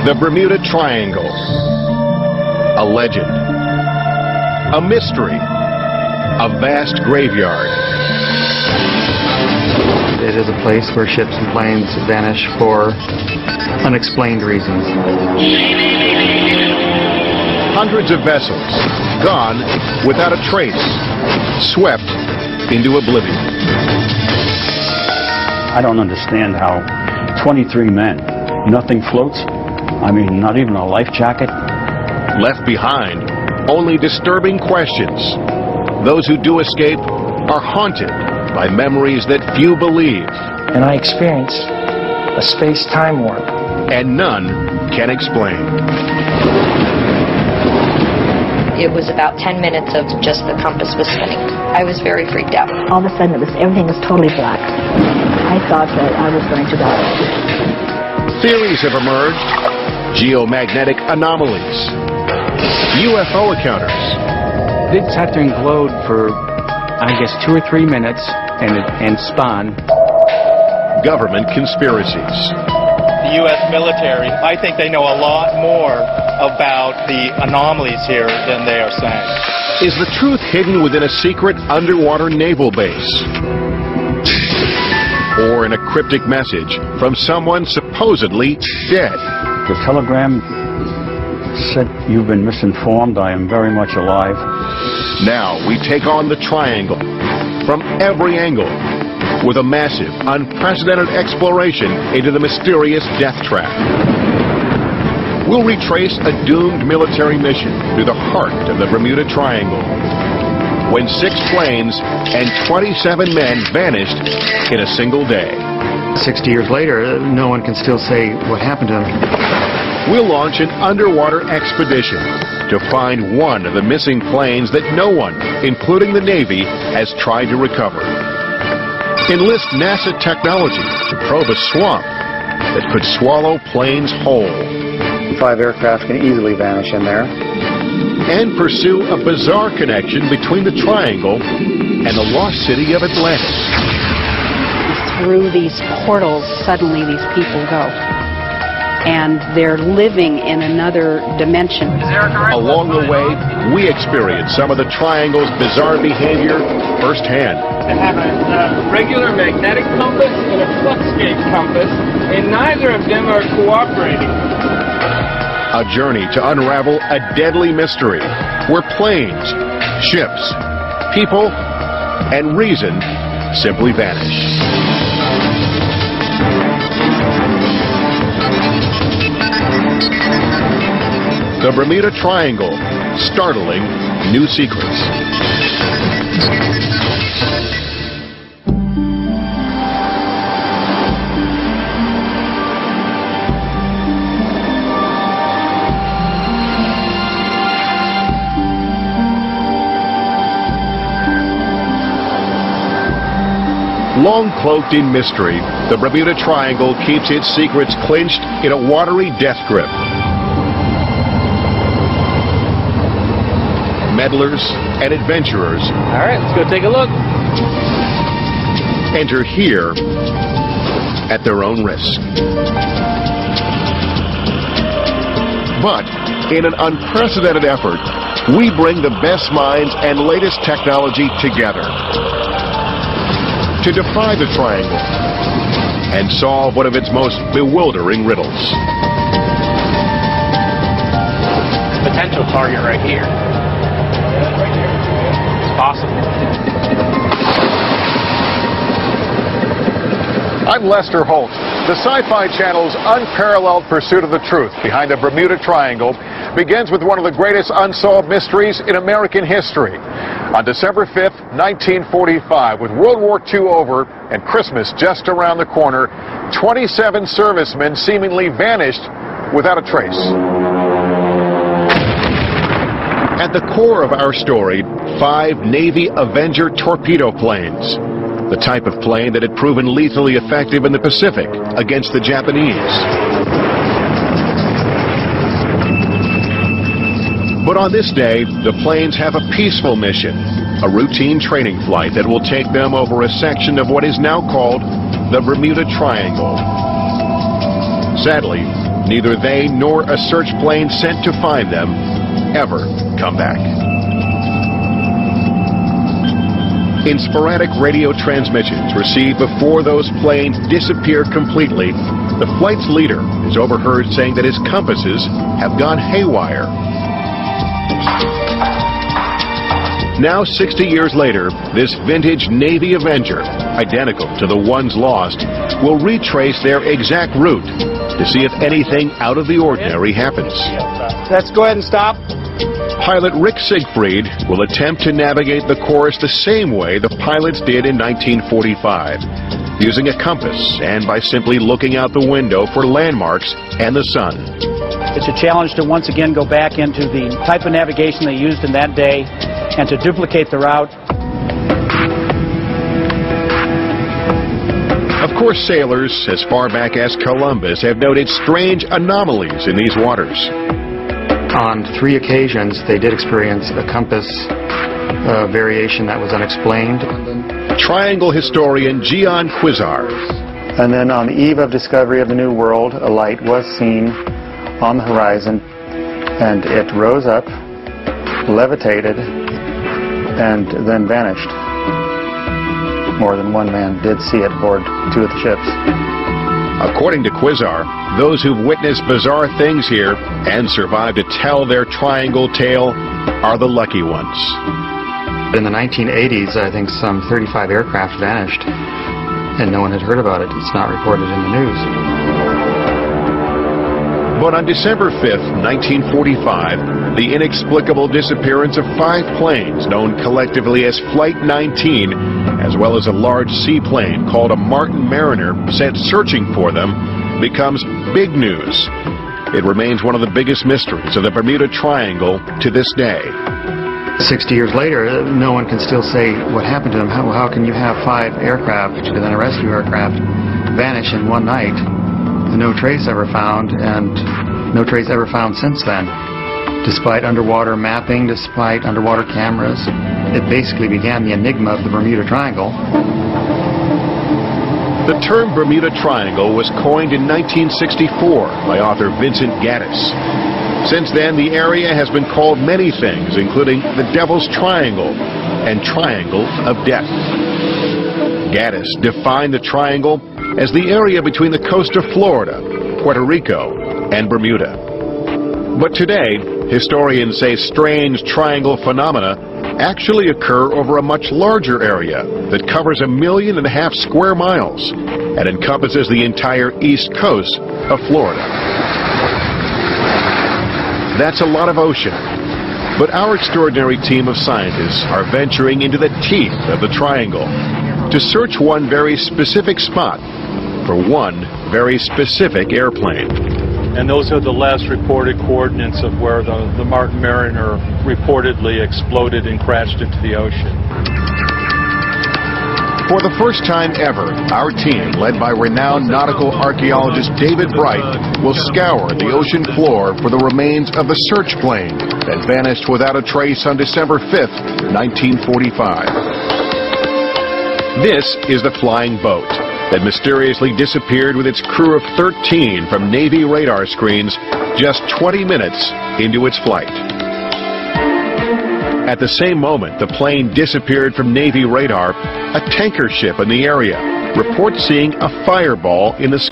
The Bermuda Triangle. A legend. A mystery. A vast graveyard. It is a place where ships and planes vanish for unexplained reasons. Hundreds of vessels gone without a trace, swept into oblivion. I don't understand how 23 men, nothing floats. I mean, not even a life jacket. Left behind, only disturbing questions. Those who do escape are haunted by memories that few believe. And I experienced a space-time warp. And none can explain. It was about 10 minutes of just the compass was spinning. I was very freaked out. All of a sudden, everything was totally black. I thought that I was going to die. Theories have emerged. Geomagnetic anomalies. UFO encounters. It sat there and glowed for, I guess, 2 or 3 minutes and spun. Government conspiracies. The U.S. military, I think they know a lot more about the anomalies here than they are saying. Is the truth hidden within a secret underwater naval base? Or in a cryptic message from someone supposedly dead? The telegram said, "You've been misinformed. I am very much alive." Now we take on the triangle from every angle with a massive, unprecedented exploration into the mysterious death trap. We'll retrace a doomed military mission through the heart of the Bermuda Triangle, when 6 planes and 27 men vanished in a single day. 60 years later, no one can still say what happened to them. We'll launch an underwater expedition to find one of the missing planes that no one, including the Navy, has tried to recover. Enlist NASA technology to probe a swamp that could swallow planes whole. 5 aircraft can easily vanish in there. And pursue a bizarre connection between the Triangle and the lost city of Atlantis. Through these portals, suddenly these people go. And they're living in another dimension. Along the way, we experience some of the Triangle's bizarre behavior firsthand. I have a regular magnetic compass and a fluxgate compass, and neither of them are cooperating. A journey to unravel a deadly mystery where planes, ships, people, and reason simply vanish. The Bermuda Triangle, startling new secrets. Long cloaked in mystery, the Bermuda Triangle keeps its secrets clinched in a watery death grip. Meddlers and adventurers. All right, let's go take a look. Enter here at their own risk. But in an unprecedented effort, we bring the best minds and latest technology together to defy the Triangle and solve one of its most bewildering riddles. Potential target right here. It's possible. I'm Lester Holt. The Sci-Fi Channel's unparalleled pursuit of the truth behind the Bermuda Triangle begins with one of the greatest unsolved mysteries in American history. On December 5th, 1945, with World War II over and Christmas just around the corner, 27 servicemen seemingly vanished without a trace. At the core of our story, 5 Navy Avenger torpedo planes, the type of plane that had proven lethally effective in the Pacific against the Japanese. But on this day, the planes have a peaceful mission, a routine training flight that will take them over a section of what is now called the Bermuda Triangle. Sadly, neither they nor a search plane sent to find them ever come back. In sporadic radio transmissions received before those planes disappear completely, the flight's leader is overheard saying that his compasses have gone haywire. Now, 60 years later, this vintage Navy Avenger, identical to the ones lost, will retrace their exact route to see if anything out of the ordinary happens. Let's go ahead and stop. Pilot Rick Siegfried will attempt to navigate the course the same way the pilots did in 1945, using a compass and by simply looking out the window for landmarks and the sun. It's a challenge to once again go back into the type of navigation they used in that day and to duplicate the route. Of course, sailors as far back as Columbus have noted strange anomalies in these waters. On 3 occasions, they did experience a compass variation that was unexplained. Triangle historian Gian Quizar. And then on the eve of discovery of the New World, a light was seen on the horizon, and it rose up, levitated, and then vanished. More than one man did see it aboard 2 of the ships. According to Quizar, those who've witnessed bizarre things here and survived to tell their triangle tale are the lucky ones. In the 1980s, I think some 35 aircraft vanished, and no one had heard about it. It's not reported in the news. But on December 5th, 1945, the inexplicable disappearance of 5 planes known collectively as Flight 19, as well as a large seaplane called a Martin Mariner sent searching for them, becomes big news. It remains one of the biggest mysteries of the Bermuda Triangle to this day. 60 years later, no one can still say what happened to them. How can you have 5 aircraft and then a rescue aircraft vanish in one night? No trace ever found, and no trace ever found since then. Despite underwater mapping, despite underwater cameras, it basically began the enigma of the Bermuda Triangle. The term Bermuda Triangle was coined in 1964 by author Vincent Gaddis. Since then, the area has been called many things, including the Devil's Triangle and Triangle of Death. Gaddis defined the triangle as the area between the coast of Florida, Puerto Rico, and Bermuda. But today, historians say strange triangle phenomena actually occur over a much larger area that covers 1.5 million square miles and encompasses the entire east coast of Florida. That's a lot of ocean, but our extraordinary team of scientists are venturing into the teeth of the triangle to search one very specific spot for one very specific airplane. And those are the last reported coordinates of where the Martin Mariner reportedly exploded and crashed into the ocean. For the first time ever, our team, led by renowned nautical archaeologist David Bright, will scour the ocean floor for the remains of the search plane that vanished without a trace on December 5th, 1945. This is the flying boat that mysteriously disappeared with its crew of 13 from Navy radar screens just 20 minutes into its flight. At the same moment the plane disappeared from Navy radar, a tanker ship in the area reports seeing a fireball in the sky.